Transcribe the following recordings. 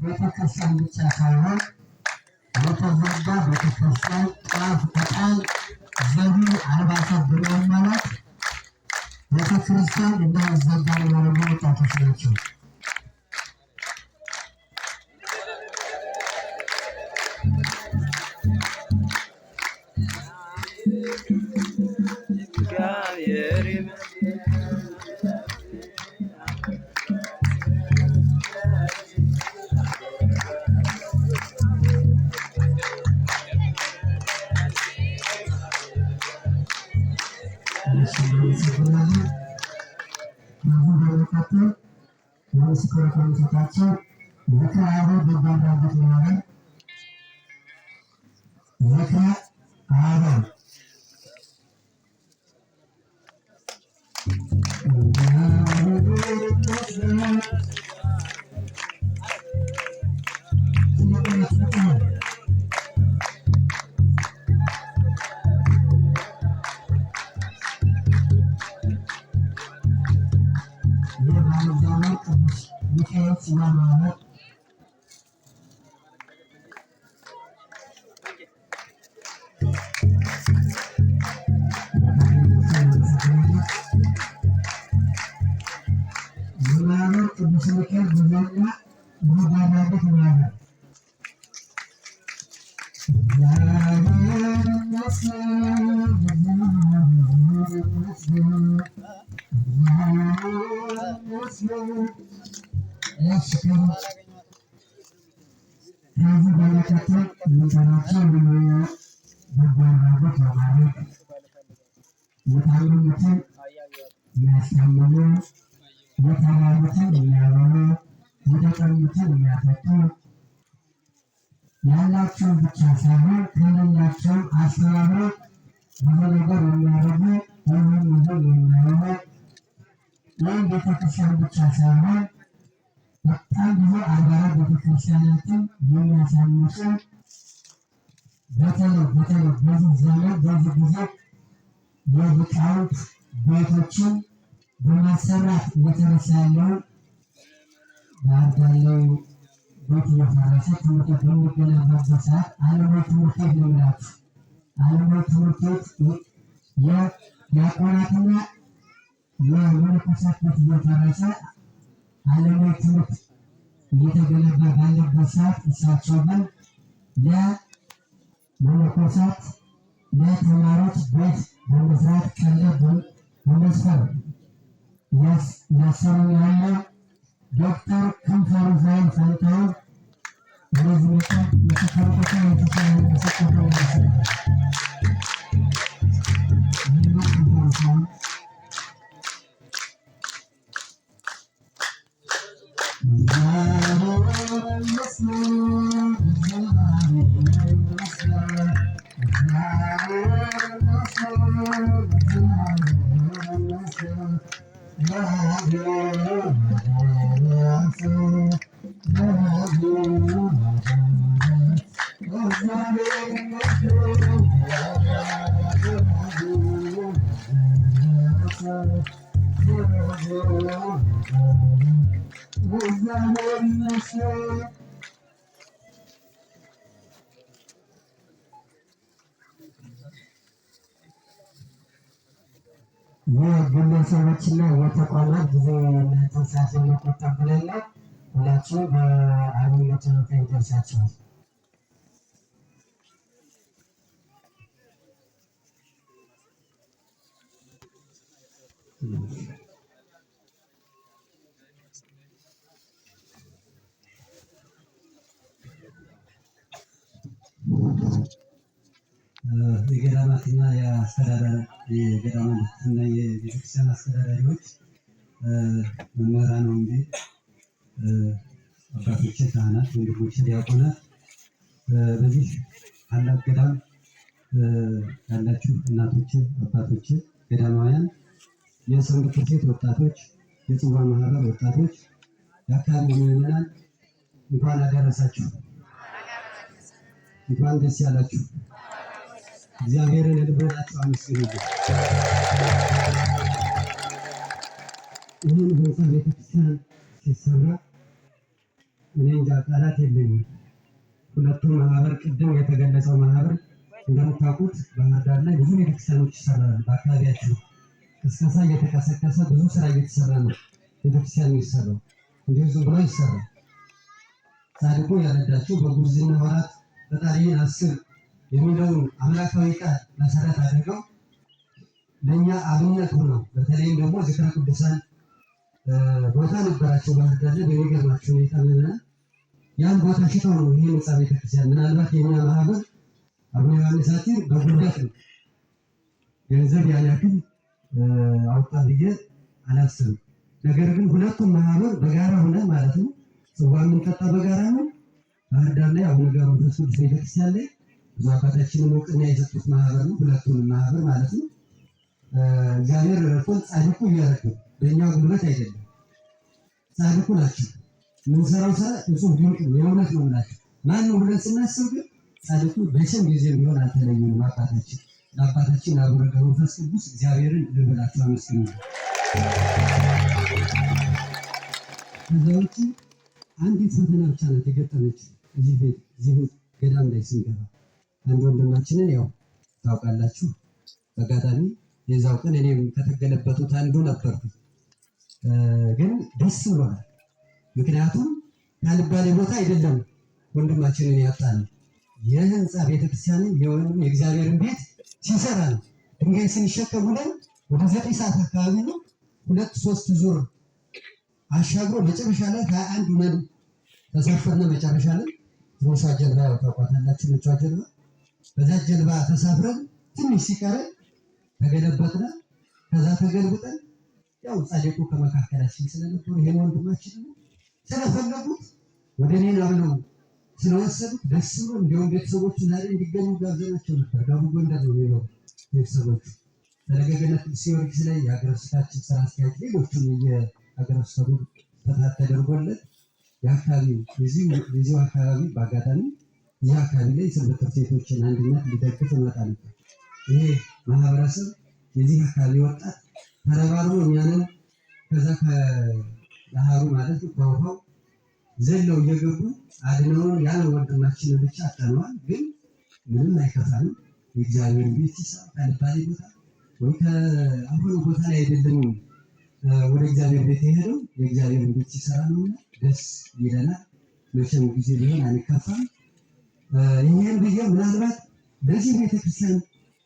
ቤተክርስቲያን ብቻ ሳይሆን የተዘጋ ቤተክርስቲያን ጧፍ፣ ዕጣን፣ ዘቢብ፣ አልባሳት በማሟላት ቤተክርስቲያን እንዳይዘጋ ያደረጉ ወጣቶች ናቸው። ምስክርነታቸው ምክራሩ በባራበት ነገር ምክራሩ ያላቸው ብቻ ሳይሆን ከሌላቸው አስተባብረው ብዙ ነገር የሚያደርጉ ሁሉም ነገር የሚያደርጉ ይህም ቤተክርስቲያን ብቻ ሳይሆን በጣም ብዙ አድባራት ቤተክርስቲያናትን የሚያሳንሱ በተለይ በዚህ ዘመን በዚህ ጊዜ የሊቃውንት ቤቶችን በማሰራት እየተነሳ ያለው ባህርዳር ቤት እየፈረሰ ትምህርት ቤት በሚገነባበት ሰዓት ዓለማዊ ትምህርት ቤት ነው የምላችሁ። ዓለማዊ ትምህርት ቤት የዲያቆናትና የመነኮሳት ቤት እየፈረሰ ዓለማዊ ትምህርት እየተገነባ ባለበት ሰዓት እሳቸው ግን ለመነኮሳት ለተማሪዎች ቤት በመስራት ቀለብ በመስፈር ያሰሩ ያለው ዶክተር ክንፈ ሩፋኤል ፋንታሁን በዚህ መጽሐፍ የተከረጠ የተሰራ መሰከረ የግለሰቦችና የተቋማት ጊዜ ተንሳሽ መቆጠብ ብለን ነው። ሁላችሁ በአብይ መጨረሻ ይደርሳችኋል። የገዳማትና የገዳማትና የቤተክርስቲያን አስተዳዳሪዎች መምህራን ወንጌል አባቶች፣ ካህናት፣ ወንድሞች፣ ዲያቆናት በዚህ ታላቅ ገዳም ያላችሁ እናቶች፣ አባቶች፣ ገዳማውያን፣ የሰንበት ትምህርት ቤት ወጣቶች፣ የጽዋ ማህበር ወጣቶች፣ የአካባቢ ምዕመናን እንኳን አደረሳችሁ፣ እንኳን ደስ ያላችሁ። እግዚአብሔርን ልቦናችሁ አመስግኑልኝ። ይህን ህንፃ ቤተክርስቲያን ሲሰራ እኔ እንጃ ቃላት የለኝም። ሁለቱም ማህበር ቅድም የተገለጸው ማህበር እንደምታውቁት ባህር ዳር ላይ ብዙ ቤተክርስቲያኖች ይሰራሉ። በአካባቢያችን ቅስቀሳ እየተቀሰቀሰ ብዙ ስራ እየተሰራ ነው ቤተክርስቲያን የሚሰራው። እንዲሁ ዝም ብሎ ይሰራል። ጻድቁ ያረዳቸው በጉርዝና ወራት ፈጣሪን አስብ የሚለውን አምላካዊ ቃል መሰረት አድርገው ለእኛ አብነት ሆነው በተለይም ደግሞ ዝክረ ቅዱሳን ቦታ ነበራቸው ባህር ዳር ላይ በሚገርማቸው ሁኔታ ምዕመናን ያን ቦታ ሽተው ነው ይሄ ህንፃ ቤተክርስቲያን። ምናልባት የኛ ማህበር አቡነ ዮሐንሳችን በጉልበት ነው ገንዘብ ያን ያክል አውጣ ብዬ አላስብም። ነገር ግን ሁለቱም ማህበር በጋራ ሆነ ማለት ነው ጽዋ የምንጠጣ በጋራ ነው። ባህር ዳር ላይ አቡነ ገብረ መንፈስ ቅዱስ ቤተክርስቲያን ላይ ብዙ አባታችንን እውቅና የሰጡት ማህበር ነው። ሁለቱንም ማህበር ማለት ነው። እግዚአብሔር ረድቶን ጻድቁ እያደረገ በእኛ ጉልበት አይደለም፣ ጻድቁ ናቸው። የምንሰራው ስራ እጹብ ድንቅ ነው። የእውነት ነው የምላቸው። ማን ነው ብለን ስናስብ ግን ጻድቁ በስም ጊዜ ቢሆን አልተለዩንም። አባታችን ለአባታችን አቡነ ገብረ መንፈስ ቅዱስ እግዚአብሔርን ልበላቸው አመስግኑ። ከዛ ውጭ አንዲት ፈተና ብቻ ናት የገጠመች እዚህ ገዳም ላይ ስንገባ። አንድ ወንድማችንን ያው ታውቃላችሁ፣ በአጋጣሚ የዛው ቀን እኔም ከተገለበጡት አንዱ ነበርኩ። ግን ደስ ብሎናል። ምክንያቱም ካልባሌ ቦታ አይደለም ወንድማችንን ያጣነው። የህንፃ ቤተክርስቲያንን የእግዚአብሔርን ቤት ሲሰራ ነው። ድንጋይ ስንሸከም ብለን ወደ 9 ሰዓት አካባቢ ነው 2-3 ዙር አሻግሮ መጨረሻ ላይ 21 ሆነን ተሳፈርነ። መጨረሻ ላይ ትንሿ ጀልባ ታውቋታላችሁ፣ ነጯ ጀልባ። በዛ ጀልባ ተሳፍረን ትንሽ ሲቀረን ተገለበጥነ። ከዛ ተገልብጠን ያው ጻድቁ ከመካከላችን ስለነበሩ ይሄን ወንድማችን ስለፈለጉት ወደ እኔና ብለው ስለወሰዱት ደስ ብሎ እንዲሁም ቤተሰቦቹ ዛሬ እንዲገኙ ጋብዘናቸው ነበር። ደቡብ ጎንደር ነው የሚለው ቤተሰቦቹ ፈለገ ገነት ቅዱስ ጊዮርጊስ ላይ የሀገረ ስብከታችን ስራ አስኪያጅ፣ ሌሎችም የሀገረ ስብከቱ ፈታት ተደርጎለት የአካባቢው የዚሁ አካባቢ በአጋጣሚ ይህ አካባቢ ላይ ሰንበት ትምህርት ቤቶችን አንድነት ሊደግፍ ይመጣ ነበር። ይሄ ማህበረሰብ የዚህ አካባቢ ወጣት ተረባርቦ እኛንን ከዛ ከዳሃሩ ማለት ከውሃው ዘለው እየገቡ አድነውን ያን ወንድማችንን ብቻ አጠነዋል። ግን ምንም አይከፋንም። የእግዚአብሔር ቤት ሲሰራ ካልባሌ ቦታ ወይ ከአሁኑ ቦታ ላይ አይደለም ወደ እግዚአብሔር ቤት የሄደው የእግዚአብሔር ቤት ሲሰራ ነው። ደስ ይለናል። መቼም ጊዜ ቢሆን አንከፋም። ይህን ብዬ ምናልባት በዚህ ቤተክርስቲያን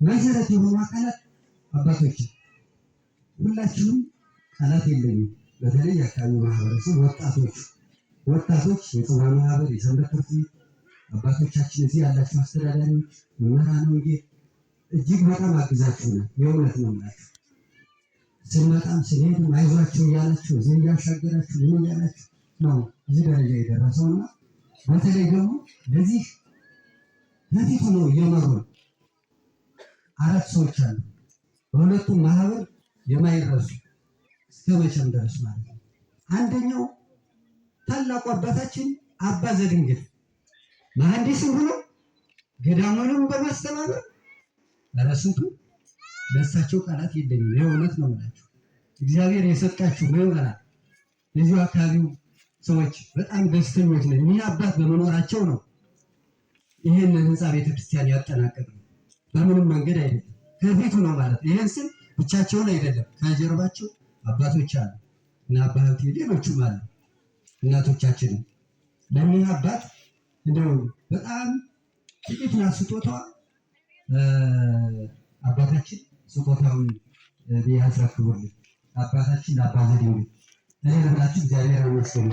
መሰረት የሆኑ አካላት አባቶች ሁላችሁም ቃላት የለኝም። በተለይ የአካባቢ ማህበረሰብ ወጣቶች የጽዋ ማህበር፣ የሰንበት ትምህርት ቤት አባቶቻችን፣ እዚህ ያላችሁ አስተዳዳሪዎች፣ መምህራን ወንጌል እጅግ በጣም አግዛችሁናል። የእውነት ነው የምላችሁ። ስንመጣም ስንሄድም አይዟችሁ እያላችሁ እዚህ እያሻገራችሁ ምን እያላችሁ ነው እዚህ ደረጃ የደረሰውና በተለይ ደግሞ ለዚህ በፊቱ ነው እየመሩ 4 ሰዎች አሉ በሁለቱም ማህበር የማይረሱ እስከ መቼም ድረስ ማለት ነው። አንደኛው ታላቁ አባታችን አባ ዘድንግል መሐንዲስም ሆኖ ገዳሙንም በማስተባበር ለራስቱ ለሳቸው ቃላት የለኝም። የእውነት ነው የምላችሁ። እግዚአብሔር የሰጣችሁ ምዕመናን የዚሁ አካባቢው ሰዎች በጣም ደስተኞች ነን። እኒህ አባት በመኖራቸው ነው ይህንን ህንፃ ቤተክርስቲያን ያጠናቀቅነው። በምንም መንገድ አይደለም፣ ከፊቱ ነው ማለት ነው። ይህን ስል ብቻቸውን አይደለም፣ ከጀርባቸው አባቶች አሉ እና አባቴ ሌሎችም አሉ እናቶቻችን። ለእኒህ አባት እንደው በጣም ጥቂት ናት ስጦታዋ። አባታችን ስጦታውን ቢያስረክቡልን አባታችን ለአባ ዘድንግል እኔ ለብላችሁ እግዚአብሔር ይመስገን።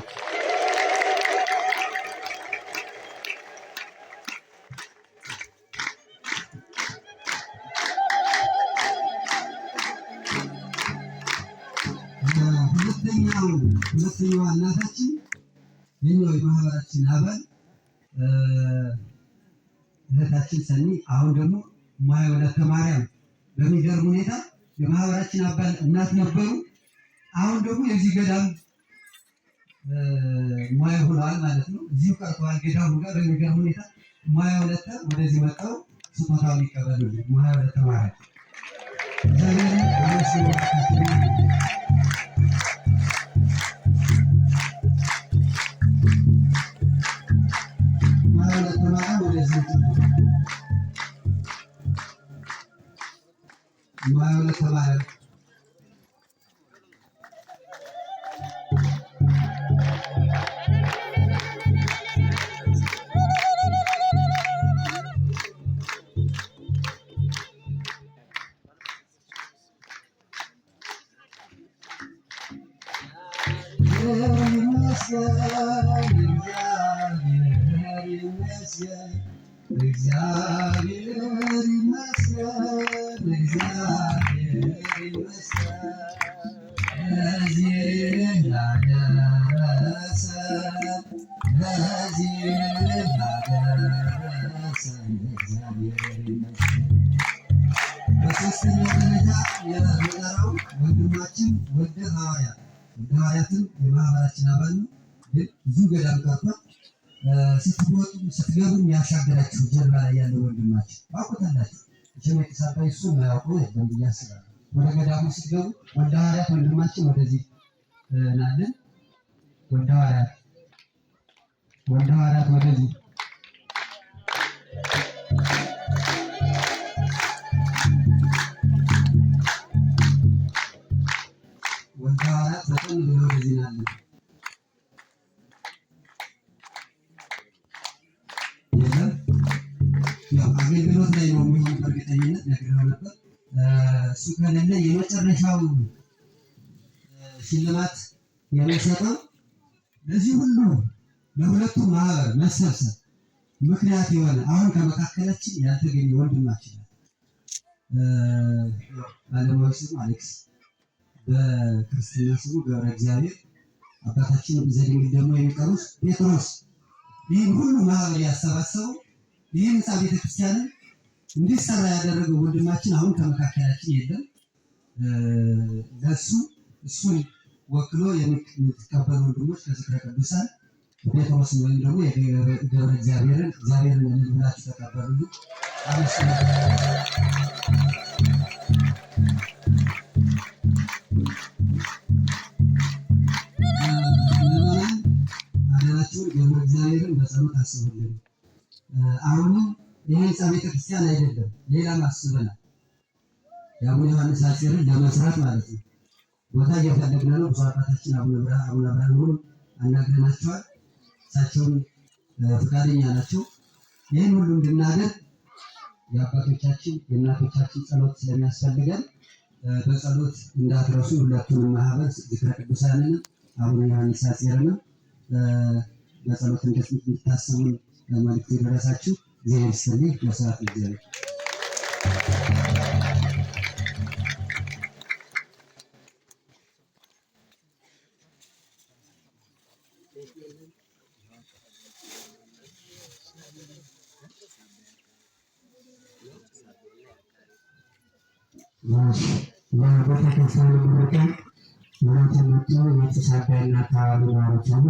ሁለተኛዋ እናታችን የኛው የማህበራችን አባል እህታችን ሰኒ፣ አሁን ደግሞ ሙያ ወለተ ማርያም በሚገርም ሁኔታ የማህበራችን አባል እናት ነበሩ። አሁን ደግሞ የዚህ ገዳም ሙያ ሆነዋል ማለት ነው። እዚሁ ቀርተዋል ገዳሙ ጋር በሚገርም ሁኔታ ሙያ ወለተ ወደዚህ መጣው ስጦታውን ይቀበሉልን። ሙያ ወለተ ማርያም ወደዚህ ማየው ለተባለ እግዚአብሔር ይመስገን ለዚህ ላደረሰን እግዚአብሔር ይመስገን። በሦስተኛ ደረጃ የምጠራው ወንድማችን ወልደ ሐዋርያትን የማህበራችን አባል ነው። ግን ብዙ ገዳም ቀርቷል። ስትወጡ ስትገቡም ያሻገራችሁ ጀርባ ላይ ያለው ወንድማችን ታውቁታላችሁ። ጀመት ሳባይ እሱ ማያውቀው የለም ብዬ አስባለሁ። ወደ ገዳሙ ስትገቡ ወልደ ሐዋርያት ወንድማችን ወደዚህ ናለን። ወልደ ሐዋርያት ወደዚህ ወልደ ሐዋርያት በጣም ብሎ ወደዚህ ናለን። አገልግሎት ላይ ነው የሚሆን በእርግጠኝነት ነግሬው ነበር። እሱ ከሌለ የመጨረሻው ሽልማት የሚሰጠው ለዚህ ሁሉ ለሁለቱ ማህበር መሰብሰብ ምክንያት የሆነ አሁን ከመካከላችን ያልተገኘ ወንድማችን ባለሙያው ስሙ አሌክስ፣ በክርስትና ስሙ ገብረ እግዚአብሔር፣ አባታችን ዘድንግል ደግሞ የሚቀሩት ጴጥሮስ፣ ይህን ሁሉ ማህበር ያሰባሰቡ ይህ ህንፃ ቤተክርስቲያንን እንዲሰራ ያደረገው ወንድማችን አሁን ከመካከላችን የለም። ለሱ እሱን ወክሎ የምትቀበሉ ወንድሞች ከዝክረ ቅዱሳን ጴጥሮስ ወይም ደግሞ የገብረ እግዚአብሔርን ብላችሁ ተቀበሉ። አደራችሁን ገብረ እግዚአብሔርን በጸሎት አስቡልን። አሁንም ይህ ህንፃ ቤተክርስቲያን አይደለም፣ ሌላም አስበናል። የአቡነ ዮሐንስ አጼርን ለመስራት ማለት ነው። ቦታ እየፈለግን ነው። ብዙ አባታችን አቡነ አብርሃምን አናግረናቸዋል። እሳቸውም ፈቃደኛ ናቸው። ይህን ሁሉ እንድናደርግ የአባቶቻችን የእናቶቻችን ጸሎት ስለሚያስፈልገን በጸሎት እንዳትረሱ። ሁለቱንም ማህበር ዝክረ ቅዱሳንን አቡነ ዮሐንስ አጼርንም በጸሎት እንድታስቡን መልዕክት የደረሳችሁ እግዚአብሔር ይስጥልኝ። መስራት እግዚአብሔር ቤተክርስቲያን ምርቀን ምራተመጡ የተሳካይና አካባቢ ነዋሪዎች አሉ።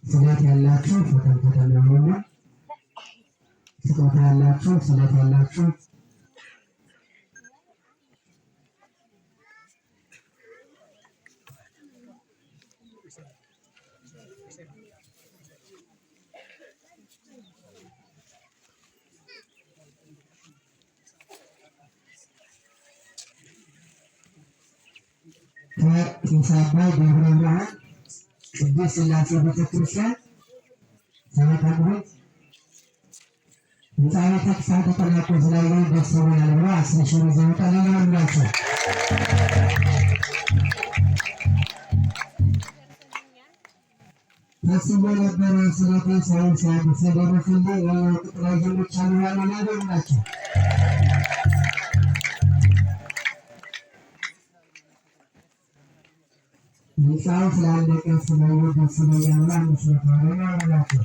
ስለት ያላችሁ ፈተን ያሉና ስጦታ ያላችሁ ስለት ያላችሁ ከጢስ አባይ ደብረ ብርሃን ቅዱስ ሥላሴ ቤተክርስቲያን ሰበካ ጉባኤ ህንፃ ቤተክርስቲያን ተጠናቆ ስላለ ደስ ይላል ብሎ 10 ሺህ ብር ይዘው ይወጣሉ ናቸው። ታስቦ ነበረ ስለቴ ሳይንስ ያሉት ስለደረስልኝ ቅጥላይ ጀሞች አሉ ያሉ ናቸው። ህንፃው ስላለቀ ስላየ ደስ ይለኛል። 500 ብር ናቸው።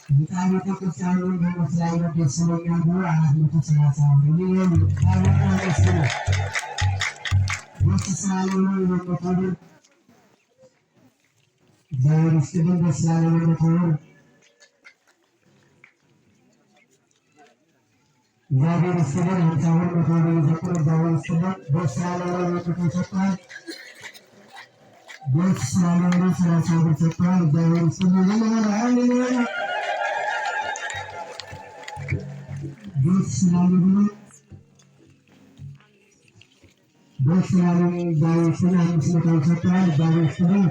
ህንፃ ቤተክርስቲያኑን ደግሞ ስላየ ደስ ይለኛል ብሎ 430 ብር ሚሊዮን ደስ ስላለ ነው የመጣው። እግዚአብሔር ይስጥልን። ደስ ስላለ ነው እግዚአብሔር ይስጥልን። ህንፃውን በቶሎ ይዘቁር። እግዚአብሔር ይስጥልን። ደስ ስላለ ነው ተሰጥቷል። ደስ ስላለ ነው 30 ብር ሰጥቷል። እግዚአብሔር ይስጥልን። ደስ ስላለ ነው ደስ ስላለ ነው እግዚአብሔር ይስጥልን። 500 ብር ሰጥቷል። እግዚአብሔር ይስጥልን።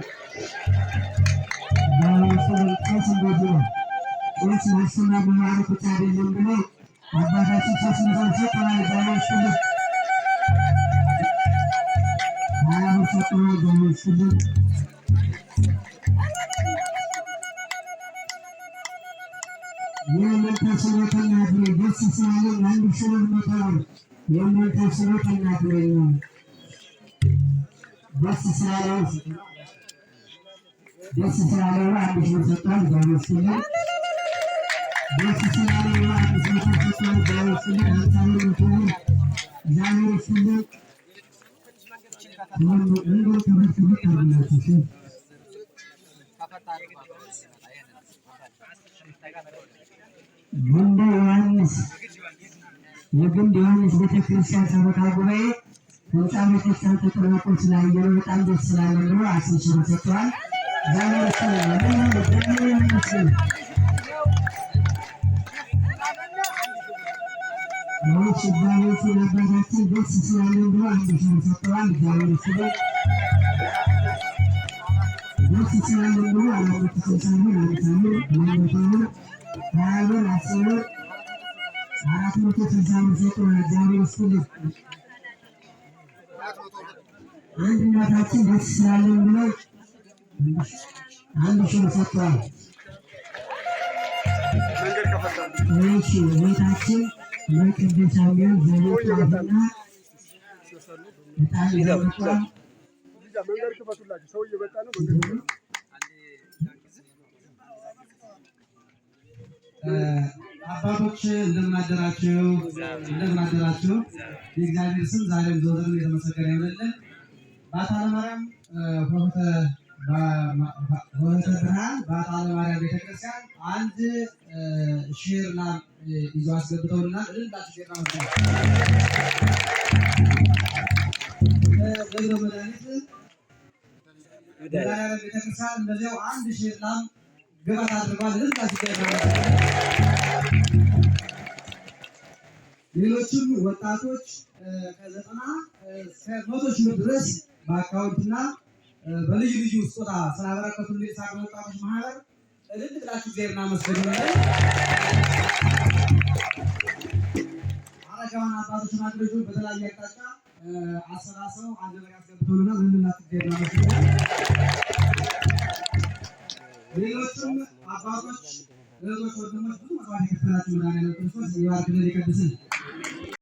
ቄስ እንደዚህ ነው። ቄስ ማስተማር ማለት ብቻ አይደለም ብሎ አባታችን 300 ሰጥተዋል። እግዚአብሔር ይስጥልን። 20 ብር ሰጥተዋል። እግዚአብሔር ይስጥልን። የመንፈስ ሕይወት እናት ነኝ። ደስ ስላለኝ 1 ሺህ ብር መተዋል። የመንፈስ ሕይወት እናት ነኝ። ደስ ስላለኝ ደስ ስላለው 1 ሺህ ብር ሰጥቷል። እግዚአብሔር ይስጥልን። ደስ ስላለው 1 ሺህ ብር ሰጥቷል። እግዚአብሔር ይስጥልን። 50 ብር መተዋል። እግዚአብሔር ይስጥልን። እንደው ተመስገን ታድላችሁ። ግንደ ዮሐንስ የግንደ ዮሐንስ ቤተክርስቲያን ሰበካ ጉባኤ ህንፃ ቤተክርስቲያን ተጠናቆ ስላየነው በጣም ደስ ስላለን ብሎ 10 ሺህ ብር ሰጥተዋል። እግዚአብሔር ይስጥልን። እግዚአብሔር አባታችን ደስ ስላለን ብሎ 1 ሺህ ብር ሰጥተዋል። እግዚአብሔር ይስጥልን። ደስ ስላለን ብሎ 460 ብር 50 ብር 100 ብር 20 ብር 10 ብር 460 ብር ሰጥተዋል። እግዚአብሔር ይስጥልን። አንድ እናታችን ደስ ስላለን ብሎ 1 ሺህ ብር ሰጥተዋል። እሺ ቤታችን ለቅዱስ አሚን ዘቤት ዋና በጣም ይዘውታል። አባቶች እንደምን አደራችሁ? የእግዚአብሔር ስም ዛሬም ዘወትርም የተመሰገነ ይሁንልን። በአታለ ማርያም ሆህተ ብርሃን በአታለ ማርያም ቤተክርስቲያን 1 ሺህ ላም ይዞ አስገብተውልናል። እልላችሁ ጌታ መስገን ደብረ መድኃኒት ቤተክርስቲያን እንደዚያው 1 ሺህ ላም ግባት አድርጓል። እልላችሁ ጌታ መስገን። ሌሎችም ወጣቶች ከ90 እስከ 100 ሺህ ብር ድረስ በአካውንትና በልዩ ልዩ ስጦታ ስላበረከቱልን የሳቅ ወጣቶች ማህበር እልል ብላችሁ እግዚአብሔርን አመስግኑ። አረጋውያን አባቶች ሽማግሌዎች በተለያየ አቅጣጫ አሰባስበው አንድ ነገር አስገብተውልናል። እልል ብላችሁ እግዚአብሔርን አመስግኑ። ሌሎችም አባቶች፣ እህቶች፣ ወንድሞች ብዙ መስዋዕት የከፈላችሁ መድኃኒዓለም ክርስቶስ ይባርክልን ይቀድስልን።